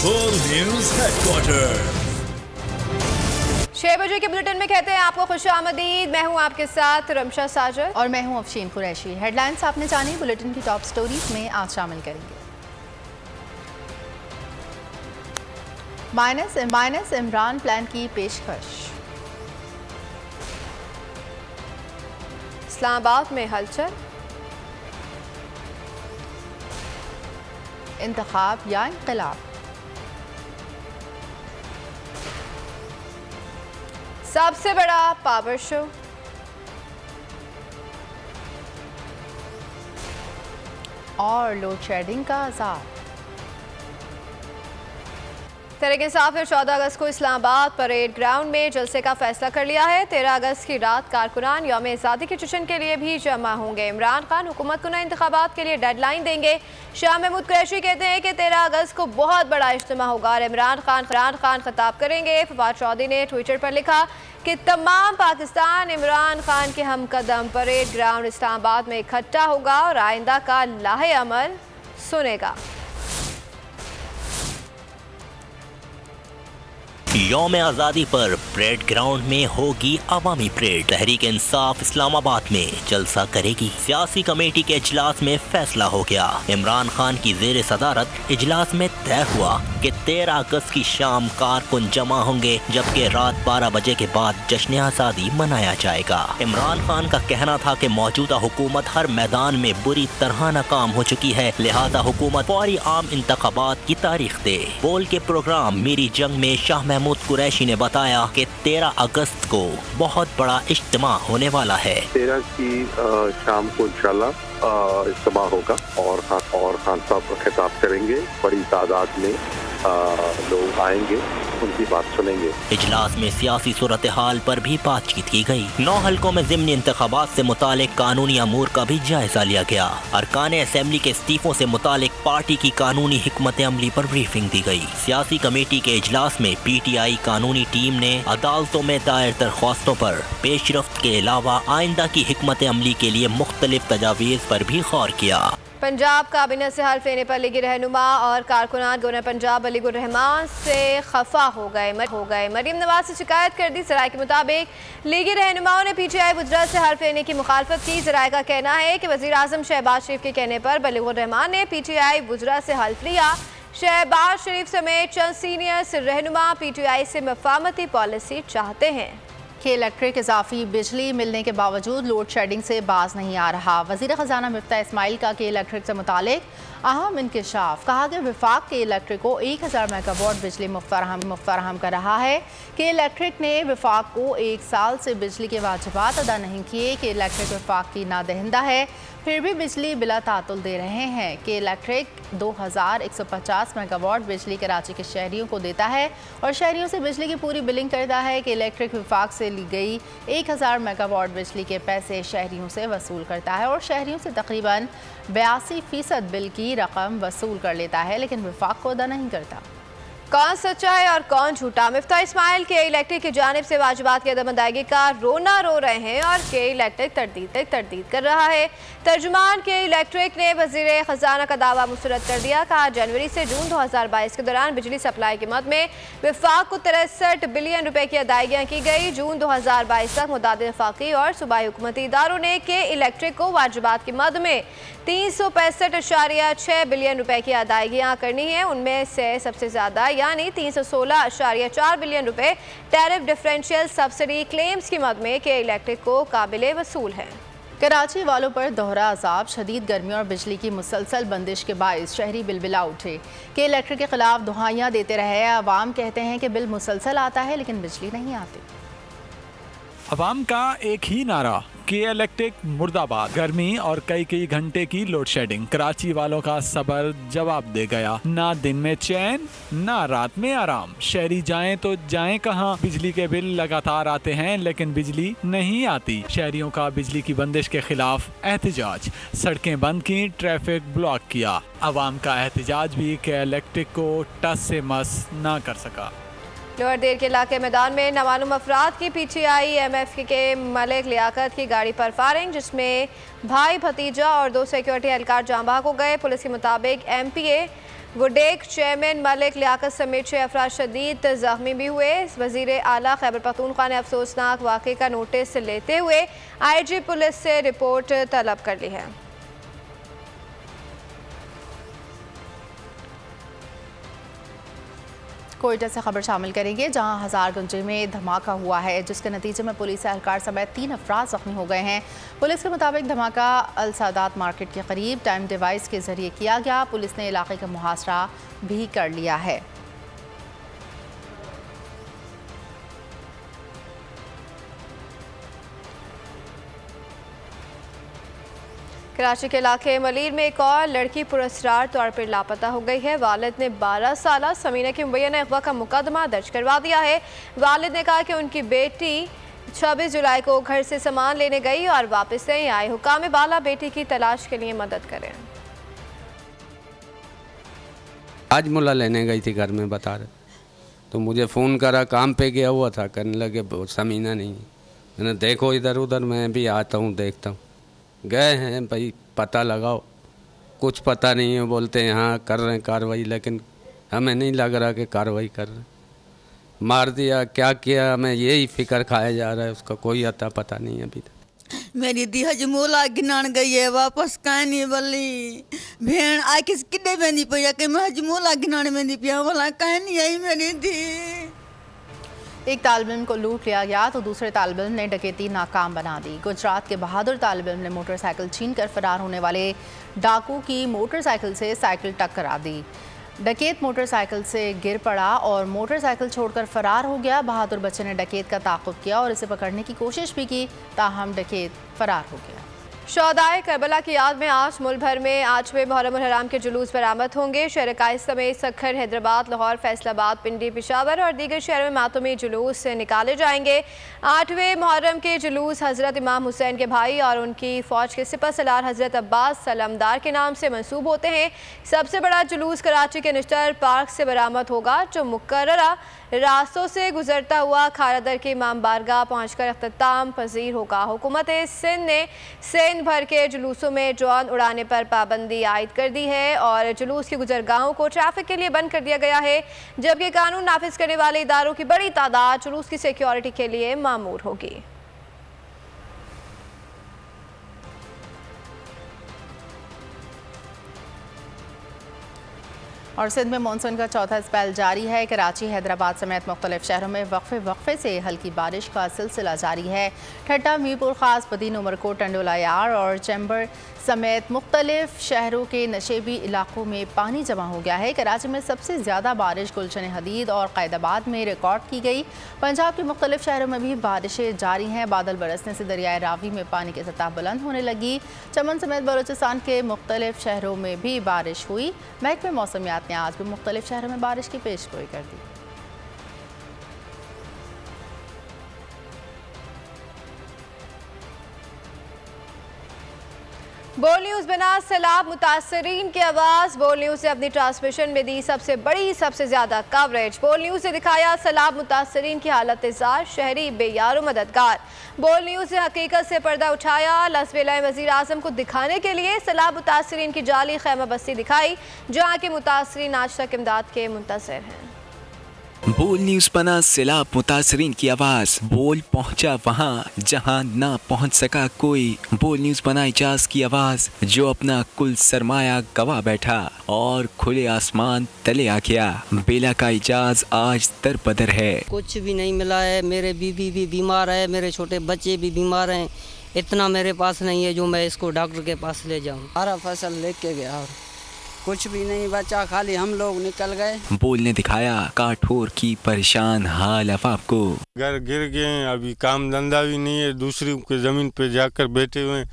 Full news headquarter. 6 बजे के bulletin में कहते हैं आपको खुशामदीद। मैं हूं आपके साथ रमशा साजर और मैं हूं अफशीन कुरैशी। हेडलाइंस आपने जानी, बुलेटिन की टॉप स्टोरीज में आज शामिल करेंगे। माइनस इमरान प्लान की पेशकश। इस्लामाबाद में हलचल। इंतखाब या इंकलाब। सबसे बड़ा पावर शो। और लोड शेडिंग का अजाब। तहरीक-ए-इंसाफ ने 14 अगस्त को इस्लामाबाद परेड ग्राउंड में जलसे का फैसला कर लिया है। 13 अगस्त की रात कारकुनान यौम आज़ादी के जश्न के लिए भी जमा होंगे। इमरान खान हुकूमत को नए इंतखाबात के लिए डेडलाइन देंगे। शाह महमूद कुरैशी कहते हैं कि 13 अगस्त को बहुत बड़ा इज्तिमा होगा और इमरान खान खिताब करेंगे। फवाद चौधरी ने ट्विटर पर लिखा कि तमाम पाकिस्तान इमरान खान के हमकदम परेड ग्राउंड इस्लामाबाद में इकट्ठा होगा और आइंदा का लाहे अमल सुनेगा। यौम आज़ादी पर परेड ग्राउंड में होगी अवामी परेड। तहरीक इंसाफ इस्लामाबाद में जलसा करेगी। सियासी कमेटी के इजलास में फैसला हो गया। इमरान खान की जेर सदारत इजलास में तय हुआ कि 13 अगस्त की शाम कारकुन जमा होंगे, जबकि रात 12 बजे के बाद जश्न आज़ादी मनाया जाएगा। इमरान खान का कहना था कि मौजूदा हुकूमत हर मैदान में बुरी तरह नाकाम हो चुकी है, लिहाजा हुकूमत फौरी आम इंतखाबात की तारीख दे। बोल के प्रोग्राम मेरी जंग में शाह महमूद कुरैशी ने बताया कि 13 अगस्त को बहुत बड़ा इज्तिमा होने वाला है। 13 की शाम को इंशाल्लाह इज्तिमा होगा और खान साहब खिताब करेंगे। बड़ी तादाद में लोग आएंगे, उनकी बात सुनेंगे। इजलास में सियासी सूरत हाल पर भी बातचीत की गई। 9 हलकों में ज़िमनी इंतखाबात से मुतालिक कानूनी अमूर का भी जायजा लिया गया। अरकान असेंबली के इस्तीफों से मुतालिक पार्टी की कानूनी हिकमत अमली पर ब्रीफिंग दी गई। सियासी कमेटी के इजलास में PTI कानूनी टीम ने अदालतों में दायर दरख्वास्तों पर पेशरफ्त के अलावा आइंदा की हिकमत अमली के लिए मुख्तलिफ तजावीज़ पर भी गौर किया। पंजाब काबिनेट से हल्फ लेने पर लीगी रहनुमा और कारकुनान गवर्नर पंजाब वलीउर रहमान से खफा हो गए। मरीम नवाज से शिकायत कर दी। जराये के मुताबिक लीगी रहनुमाओं ने PTI वज़रा से हल्फ लेने की मुखालफत की। जराये का कहना है कि वज़ीर आज़म शहबाज शरीफ के कहने पर वलीउर रहमान ने PTI वज़रा से हल्फ लिया। शहबाज शरीफ समेत चंद सीनियर रहनुमा PTI से मफामती पॉलिसी चाहते हैं कि इलेक्ट्रिक इजाफी बिजली मिलने के बावजूद लोड शेडिंग से बाज नहीं आ रहा। वज़ीर ख़जाना मिफ्ता इस्माइल का कि इलेक्ट्रिक से मुतालिक अहम इंकशाफ। कहा कि विफाक के इलेक्ट्रिक को 1000 मेगावाट बिजली मुफ्त फराहम कर रहा है कि इलेक्ट्रिक ने विफाक को 1 साल से बिजली के वाजिबात अदा नहीं किए, कि इलेक्ट्रिक विफाक की नादहिंदा है फिर भी बिजली बिला तातुल दे रहे हैं, कि इलेक्ट्रिक 2150 मेगावाट बिजली कराची के शहरियों को देता है और शहरियों से बिजली की पूरी बिलिंग करता है, कि इलेक्ट्रिक विफाक से ली गई 1000 मेगावाट बिजली के पैसे शहरियों से वसूल करता है और शहरियों से तकरीबन 82% बिल की रकम वसूल कर लेता है, लेकिन विफाक को अदा नहीं करता। कौन सच्चा है और कौन झूठा? मिफ्ता इस्माइल के इलेक्ट्रिक की जानिब से वाजिबात की अदम अदायगी का रोना रो रहे हैं और के इलेक्ट्रिक तरदीद कर रहा है। तर्जुमान के इलेक्ट्रिक ने वज़ीर ख़जाना का दावा मुस्तरद कर दिया। कहा जनवरी से जून 2022 के दौरान बिजली सप्लाई की मद में विफाक को 63 बिलियन रुपए की अदायगियाँ की गई। जून 2022 तक मुताद वफाकी और सूबाई हुकूमती इदारों ने के इलेक्ट्रिक को वाजिबात की मद में 365.6 बिलियन रुपए की अदायगियाँ करनी है। उनमें से सबसे ज़्यादा यानी 316.4 बिलियन रुपए टैरिफ डिफरेंशियल सब्सिडी क्लेम्स की मद में के इलेक्ट्रिक को काबिले वसूल है। कराची वालों पर दोहरा अजाब। शदीद गर्मी और बिजली की मुसलसल बंदिश के बायस शहरी बिलबिला उठे। के इलेक्ट्रिक के खिलाफ दुहाइयाँ देते रहे। अवाम कहते हैं कि बिल मुसलसल आता है लेकिन बिजली नहीं आती। अवाम का एक ही नारा के इलेक्ट्रिक मुर्दाबाद। गर्मी और कई घंटे की लोड शेडिंग कराची वालों का सबर जवाब दे गया। ना दिन में चैन ना रात में आराम। शहरी जाएं तो जाएं कहां। बिजली के बिल लगातार आते हैं लेकिन बिजली नहीं आती। शहरियों का बिजली की बंदिश के खिलाफ एहतजाज। सड़कें बंद की, ट्रैफिक ब्लॉक किया। अवाम का एहतजाज भी के इलेक्ट्रिक को टस से मस ना कर सका। लोअर देर के इलाके मैदान में नामालूम अफराद की PTI MF के मलिक लियाकत की गाड़ी पर फायरिंग, जिसमें भाई भतीजा और 2 सिक्योरिटी एहलकार जाँ बहक हो गए। पुलिस के मुताबिक MPA वुडेक चेयरमैन मलिक लियाकत समेत 6 अफराद शदीद जख्मी भी हुए। वजीर आला खैबर पख्तूनख्वा ने अफसोसनाक वाक़े का नोटिस लेते हुए IG पुलिस से रिपोर्ट तलब कर ली है। कोयटा से खबर शामिल करेंगे, जहां हजारगंज में धमाका हुआ है, जिसके नतीजे में पुलिस एहलकार समेत 3 अफराद जख्मी हो गए हैं। पुलिस के मुताबिक धमाका अल सादात मार्केट के करीब टाइम डिवाइस के जरिए किया गया। पुलिस ने इलाके का मुहासरा भी कर लिया है। कराची के इलाके मलीर में एक और लड़की पुरस्कार तौर पर लापता हो गई है। वालिद ने 12 साल समीना की मुबैना अगवा का मुकदमा दर्ज करवा दिया है। वालिद ने कहा कि उनकी बेटी 26 जुलाई को घर से सामान लेने गई और वापस नहीं आई। हुकाम बाला बेटी की तलाश के लिए मदद करें। आज मुला लेने गई थी घर में, बता रहे तो मुझे फ़ोन करा, काम पे गया हुआ था, करने लगे समीना नहीं। मैंने देखो इधर उधर, मैं भी आता हूँ देखता हूँ। गए हैं भाई, पता लगाओ, कुछ पता नहीं है। बोलते हैं हाँ कर रहे हैं कार्रवाई, लेकिन हमें नहीं लग रहा कि कार्रवाई कर रहे हैं। मार दिया क्या किया, हमें यही फिक्र खाया जा रहा है, उसका कोई अता पता नहीं है अभी तक। मेरी दी हजमोला गिनान गई है, वापस काहे नहीं बली भेण आ किस किडे वेंदी पिया कि मैं हजमोला गिनान वेंदी पिया, बोला काहे नहीं आई मेरी दी। एक तालिब इल्म को लूट लिया गया तो दूसरे तालिब इल्म ने डकैती नाकाम बना दी। गुजरात के बहादुर तालिब इल्म ने मोटरसाइकिल छीनकर फरार होने वाले डाकू की मोटरसाइकिल से साइकिल टक्करा दी। डकैत मोटरसाइकिल से गिर पड़ा और मोटरसाइकिल छोड़कर फरार हो गया। बहादुर बच्चे ने डकैत का ताक़ुब किया और इसे पकड़ने की कोशिश भी की, ताहम डकैत फरार हो गया। शोहदाए करबला की याद में आज मुल्क भर में 8वें मुहर्रम हराम के जुलूस बरामद होंगे। शहर कायद समेत सखर, हैदराबाद, लाहौर, फैसलाबाद, पिंडी, पेशावर और दीगर शहरों में मातमी जुलूस से निकाले जाएंगे। 8वें मुहर्रम के जुलूस हज़रत इमाम हुसैन के भाई और उनकी फ़ौज के सिपह सलार हज़रत अब्बास सलमदार के नाम से मंसूब होते हैं। सबसे बड़ा जुलूस कराची के निश्तर पार्क से बरामद होगा, जो मुकर्ररा रास्तों से गुजरता हुआ खारादर की इमाम बारगाह पहुँचकर अख्ताम पजीर होगा। हुकूमत सिंध ने सिंध भर के जुलूसों में ड्रोन उड़ाने पर पाबंदी आयद कर दी है और जुलूस की गुजरगाहों को ट्रैफिक के लिए बंद कर दिया गया है, जबकि कानून नाफिज करने वाले इदारों की बड़ी तादाद जुलूस की सिक्योरिटी के लिए मामूर होगी। और सिंध में मानसून का चौथा स्पेल जारी है। कराची, हैदराबाद समेत मुख्तलिफ शहरों में वक्फे से हल्की बारिश का सिलसिला जारी है। ठट्टा, मीरपुर खास, बदीन, उमरकोट, टंडोला यार और चैम्बर समेत मुख्तलिफ शहरों के नशेबी इलाकों में पानी जमा हो गया है। कराची में सबसे ज़्यादा बारिश गुलशन हदीद और कैदाबाद में रिकॉर्ड की गई। पंजाब के मुख्तलिफ शहरों में भी बारिशें जारी हैं। बादल बरसने से दरियाए रावी में पानी की सतह बुलंद होने लगी। चमन समेत बलूचिस्तान के मुख्तलिफ शहरों में भी बारिश हुई। महकमे मौसमियात ने आज भी मुख्तलिफ शहरों में बारिश की पेशगोई कर दी। बोल न्यूज़ बना सैलाब मुतासरीन की आवाज़। बोल न्यूज़ ने अपनी ट्रांसमिशन में दी सबसे बड़ी, सबसे ज़्यादा कवरेज। बोल न्यूज़ ने दिखाया सैलाब मुतासरीन की हालत जार, शहरी बेयार मददगार। बोल न्यूज़ ने हकीकत से पर्दा उठाया। लसवेला वज़ीर आज़म को दिखाने के लिए सैलाब मुतासरीन की जाली खैमा बस्ती दिखाई, जहाँ के मुतासरीन आज तक इमदाद के मुंतज़िर हैं। बोल न्यूज़ बना सैलाब मुतासरीन की आवाज़। बोल पहुंचा वहां जहां ना पहुंच सका कोई। बोल न्यूज़ बना इजाज़ की आवाज़, जो अपना कुल सरमाया गवा बैठा और खुले आसमान तले आ गया। बेला का इजाज़ आज दर बदर है। कुछ भी नहीं मिला है, मेरे बीवी भी बीमार है, मेरे छोटे बच्चे भी बीमार हैं। इतना मेरे पास नहीं है जो मैं इसको डॉक्टर के पास ले जाऊँ। सारा फसल लेके गया और कुछ भी नहीं बचा, खाली हम लोग निकल गए। बोल ने दिखाया काठोर की परेशान हाल अफाफ को। घर गिर गए हैं, अभी काम धंधा भी नहीं है, दूसरी के ज़मीन पे जाकर बैठे हुए हैं।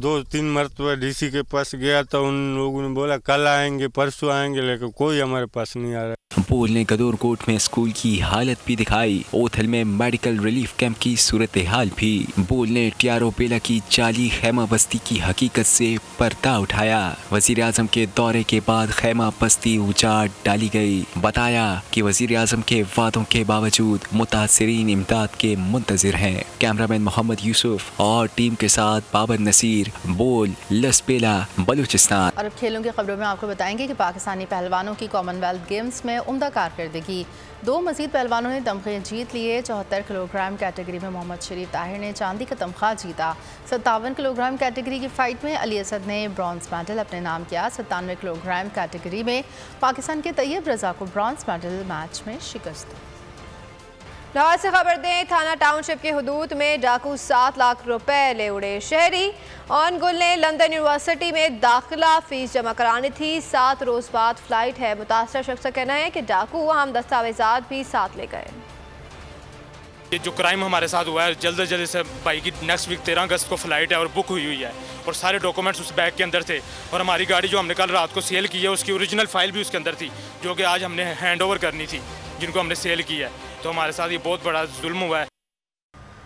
2-3 मरतबा डीसी के पास गया तो उन लोगों ने बोला कल आएंगे, परसों आएंगे, लेकिन कोई हमारे पास नहीं आ रहा। बोल ने गदोरकोट में स्कूल की हालत भी दिखाई, ओथल में मेडिकल रिलीफ कैंप की सूरत हाल भी। बोल ने टियारो बेला की जाली खैमा बस्ती की हकीकत से पर्दा उठाया। वजीर आजम के दौरे के बाद खैमा बस्ती उजाड़ डाली गई। बताया कि वजीर आजम के वादों के बावजूद मुतासिरीन इमदाद के मुंतजिर हैं। कैमरामैन मोहम्मद यूसुफ और टीम के साथ बाबर नसीर, बोल लसबेला, बलूचिस्तान। और अब खेलों की खबरों में आपको बताएंगे कि पाकिस्तानी पहलवानों की कॉमनवेल्थ गेम्स में उम्दा कारकर्दगी। 2 मजीद पहलवानों ने तमगे जीत लिए। 74 किलोग्राम कैटेगरी में मोहम्मद शरीफ ताहिर ने चांदी का तमगा जीता। 57 किलोग्राम कैटेगरी की फाइट में अली असद ने ब्रॉन्ज मेडल अपने नाम किया। 97 किलोग्राम कैटेगरी में पाकिस्तान के तैयब रजा को ब्रॉन्ज मेडल मैच में शिकस्त। लाहौर से खबर दें, थाना टाउनशिप की हदूद में डाकू 7 लाख रुपए ले उड़े। शहरी ऑन गुल ने लंदन यूनिवर्सिटी में दाखिला फीस जमा करानी थी। 7 रोज बाद फ्लाइट है। मुतासर शख्स का कहना है कि डाकू अहम दस्तावेजात भी साथ ले गए। ये जो क्राइम हमारे साथ हुआ है, जल्द से जल्द से भाई की नेक्स्ट वीक 13 अगस्त को फ्लाइट है और बुक हुई है और सारे डॉक्यूमेंट्स उस बैग के अंदर थे और हमारी गाड़ी जो हमने कल रात को सेल की है उसकी ओरिजिनल फाइल भी उसके अंदर थी, जो कि आज हमने हैंड ओवर करनी थी जिनको हमने सेल की है। तो हमारे साथ ये बहुत बड़ा जुल्म हुआ है।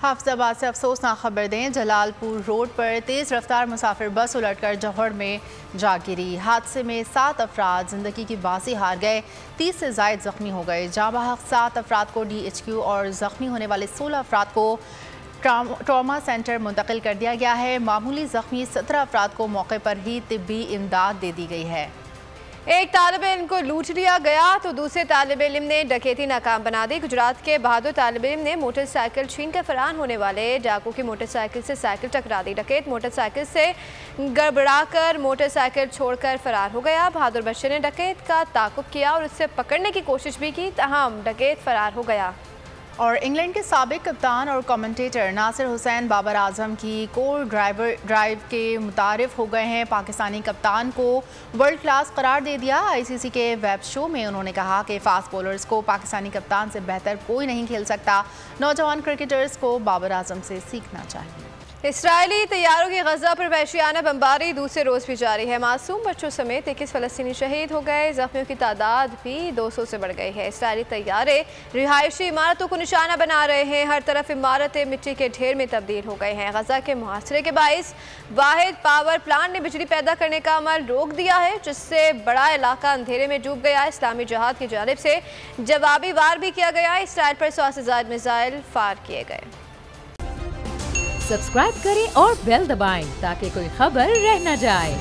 हाफिजाबाद से अफसोसनाक खबर दें, जलालपुर रोड पर तेज़ रफ्तार मुसाफिर बस उलटकर जौहर में जा गिरी। हादसे में 7 अफराद ज़िंदगी की बाजी हार गए, 30 से ज़ायद ज़ख्मी हो गए। जाँ बहक 7 अफराद को DHQ और ज़ख्मी होने वाले 16 अफराद को ट्रॉमा सेंटर मुंतकिल कर दिया गया है। मामूली ज़ख्मी 17 अफराद को मौके पर ही तिब्बी इमदाद दे दी गई है। एक तालिब इल्म को लूट लिया गया तो दूसरे तालिब इल्म ने डकैती नाकाम बना दी। गुजरात के बहादुर तालिब इल्म ने मोटरसाइकिल छीन कर फरार होने वाले डाकू की मोटरसाइकिल से साइकिल टकरा दी। डकैत मोटरसाइकिल से गड़बड़ाकर मोटरसाइकिल छोड़कर फरार हो गया। बहादुर बच्चे ने डकैत का ताक़ुब किया और उससे पकड़ने की कोशिश भी की, ताहम डकैत फरार हो गया। और इंग्लैंड के साबिक कप्तान और कमेंटेटर नासिर हुसैन बाबर आजम की कोर ड्राइव के मुतारिफ हो गए हैं। पाकिस्तानी कप्तान को वर्ल्ड क्लास करार दे दिया। ICC के वेब शो में उन्होंने कहा कि फास्ट बॉलर्स को पाकिस्तानी कप्तान से बेहतर कोई नहीं खेल सकता। नौजवान क्रिकेटर्स को बाबर आजम से सीखना चाहिए। इसराइली तैयारों की गजा पर वहशियाना बमबारी दूसरे रोज भी जारी है। मासूम बच्चों समेत 21 फलस्तीनी शहीद हो गए। जख्मियों की तादाद भी 200 से बढ़ गई है। इसराइली तैयारे रिहायशी इमारतों को निशाना बना रहे हैं। हर तरफ इमारतें मिट्टी के ढेर में तब्दील हो गए हैं। गजा के मुहासरे के बाइस वाहिद पावर प्लांट ने बिजली पैदा करने का अमल रोक दिया है, जिससे बड़ा इलाका अंधेरे में डूब गया। इस्लामी जहाद की जानिब से जवाबी वार भी किया गया। इसराइल पर 100 से ज़ायद मिसाइल फायर किए गए। सब्सक्राइब करें और बेल दबाएं ताकि कोई खबर रह न जाए।